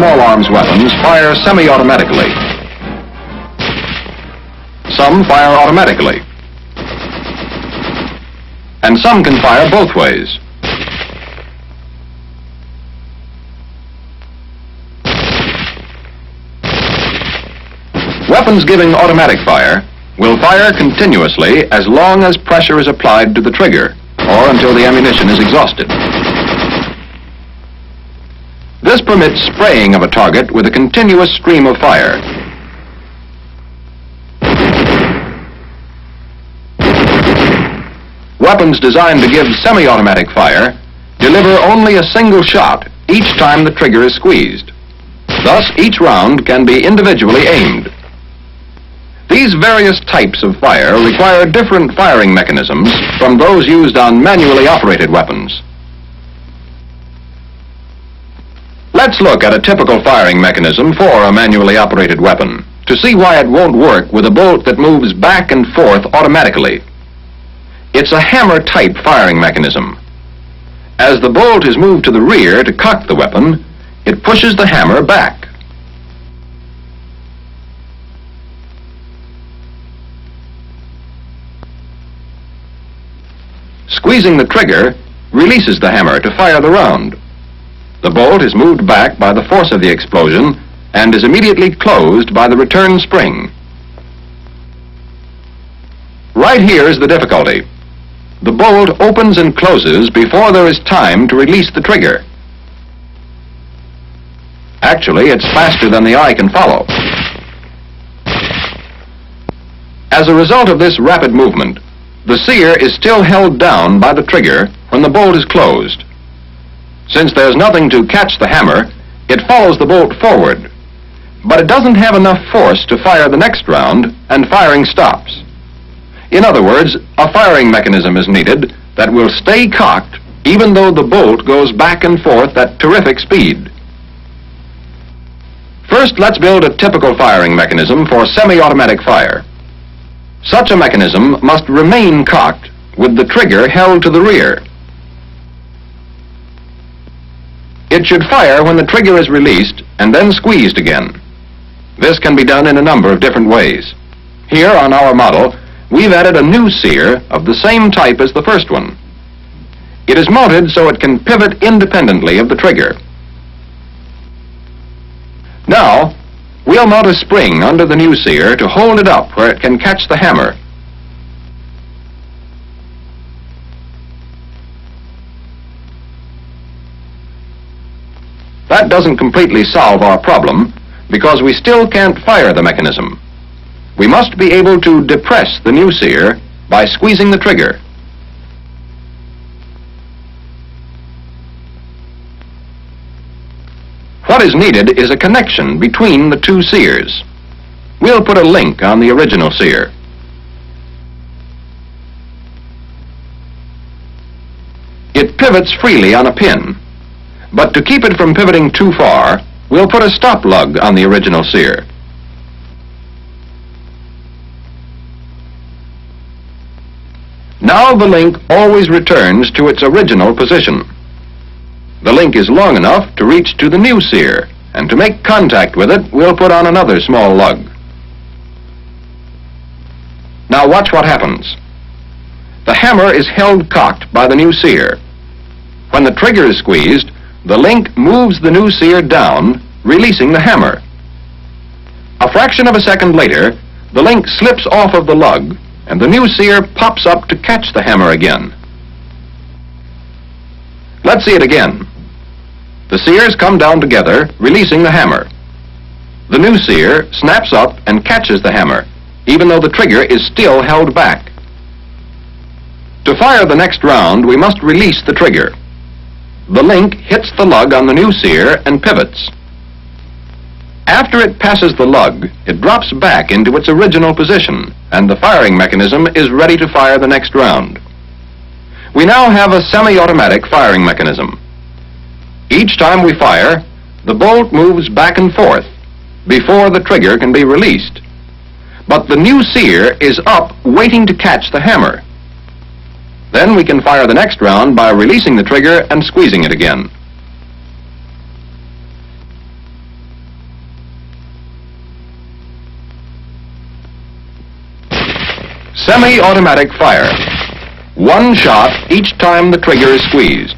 small arms weapons fire semi-automatically. Some fire automatically. And some can fire both ways. Weapons giving automatic fire will fire continuously as long as pressure is applied to the trigger or until the ammunition is exhausted. This permits spraying of a target with a continuous stream of fire. Weapons designed to give semi-automatic fire deliver only a single shot each time the trigger is squeezed. Thus, each round can be individually aimed. These various types of fire require different firing mechanisms from those used on manually operated weapons. Let's look at a typical firing mechanism for a manually operated weapon to see why it won't work with a bolt that moves back and forth automatically. It's a hammer-type firing mechanism. As the bolt is moved to the rear to cock the weapon, it pushes the hammer back. Squeezing the trigger releases the hammer to fire the round. The bolt is moved back by the force of the explosion and is immediately closed by the return spring. Right here is the difficulty. The bolt opens and closes before there is time to release the trigger. Actually, it's faster than the eye can follow. As a result of this rapid movement, the sear is still held down by the trigger when the bolt is closed. Since there's nothing to catch the hammer, it follows the bolt forward, but it doesn't have enough force to fire the next round, and firing stops. In other words, a firing mechanism is needed that will stay cocked even though the bolt goes back and forth at terrific speed. First, let's build a typical firing mechanism for semi-automatic fire. Such a mechanism must remain cocked with the trigger held to the rear. It should fire when the trigger is released and then squeezed again. This can be done in a number of different ways. Here on our model, we've added a new sear of the same type as the first one. It is mounted so it can pivot independently of the trigger. Now, we'll mount a spring under the new sear to hold it up where it can catch the hammer. That doesn't completely solve our problem because we still can't fire the mechanism. We must be able to depress the new sear by squeezing the trigger. What is needed is a connection between the two sears. We'll put a link on the original sear. It pivots freely on a pin, but to keep it from pivoting too far, we'll put a stop lug on the original sear. Now the link always returns to its original position. The link is long enough to reach to the new sear, and to make contact with it, we'll put on another small lug. Now watch what happens. The hammer is held cocked by the new sear. When the trigger is squeezed, the link moves the new sear down, releasing the hammer. A fraction of a second later, the link slips off of the lug, and the new sear pops up to catch the hammer again. Let's see it again. The sears come down together, releasing the hammer. The new sear snaps up and catches the hammer, even though the trigger is still held back. To fire the next round, we must release the trigger. The link hits the lug on the new sear and pivots. After it passes the lug, it drops back into its original position, and the firing mechanism is ready to fire the next round. We now have a semi-automatic firing mechanism. Each time we fire, the bolt moves back and forth before the trigger can be released. But the new sear is up waiting to catch the hammer. Then we can fire the next round by releasing the trigger and squeezing it again. Semi-automatic fire. One shot each time the trigger is squeezed.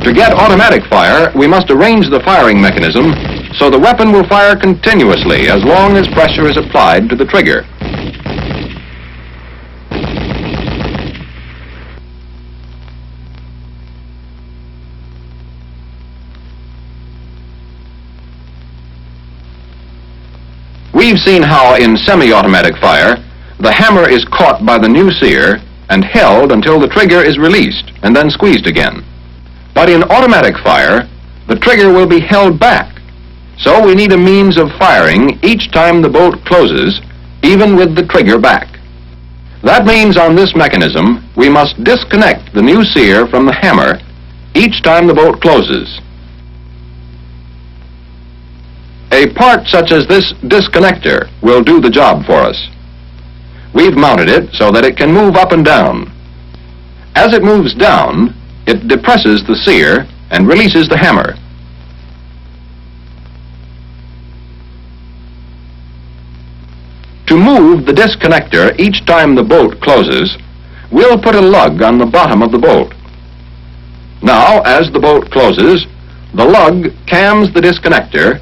To get automatic fire, we must arrange the firing mechanism so the weapon will fire continuously as long as pressure is applied to the trigger. We've seen how in semi-automatic fire, the hammer is caught by the new sear and held until the trigger is released and then squeezed again. But in automatic fire, the trigger will be held back, so we need a means of firing each time the bolt closes, even with the trigger back. That means on this mechanism, we must disconnect the new sear from the hammer each time the bolt closes. A part such as this disconnector will do the job for us. We've mounted it so that it can move up and down. As it moves down, it depresses the sear and releases the hammer. To move the disconnector each time the bolt closes, we'll put a lug on the bottom of the bolt. Now, as the bolt closes, the lug cams the disconnector,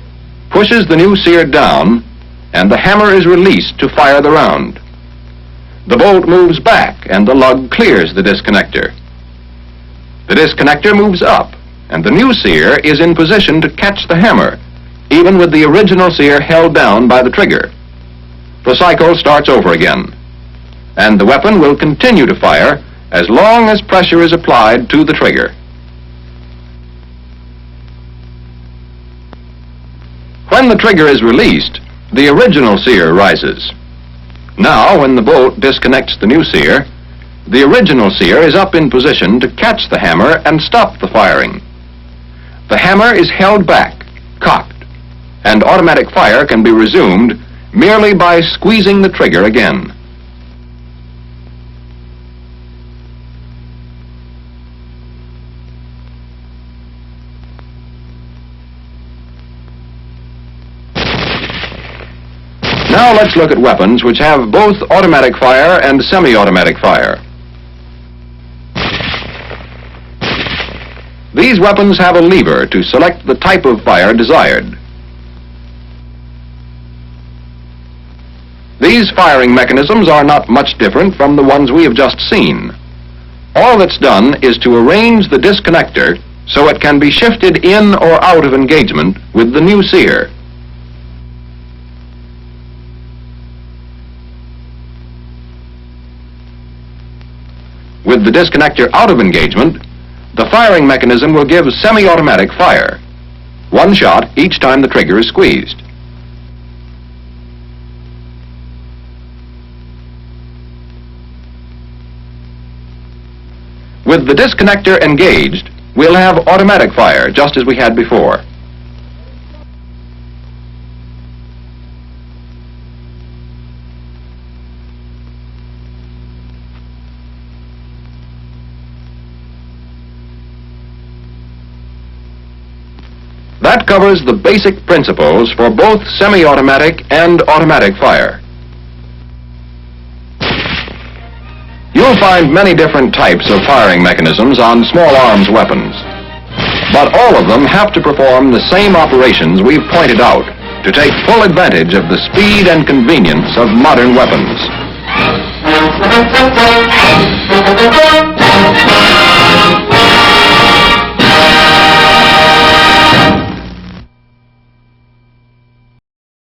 pushes the new sear down, and the hammer is released to fire the round. The bolt moves back and the lug clears the disconnector. The disconnector moves up and the new sear is in position to catch the hammer, even with the original sear held down by the trigger. The cycle starts over again, and the weapon will continue to fire as long as pressure is applied to the trigger. When the trigger is released, the original sear rises. Now, when the bolt disconnects the new sear, the original sear is up in position to catch the hammer and stop the firing. The hammer is held back, cocked, and automatic fire can be resumed merely by squeezing the trigger again. Now let's look at weapons which have both automatic fire and semi-automatic fire. These weapons have a lever to select the type of fire desired. These firing mechanisms are not much different from the ones we have just seen. All that's done is to arrange the disconnector so it can be shifted in or out of engagement with the new sear. With the disconnector out of engagement, the firing mechanism will give semi-automatic fire. One shot each time the trigger is squeezed. With the disconnector engaged, we'll have automatic fire just as we had before. That covers the basic principles for both semi-automatic and automatic fire. You'll find many different types of firing mechanisms on small arms weapons, but all of them have to perform the same operations we've pointed out to take full advantage of the speed and convenience of modern weapons.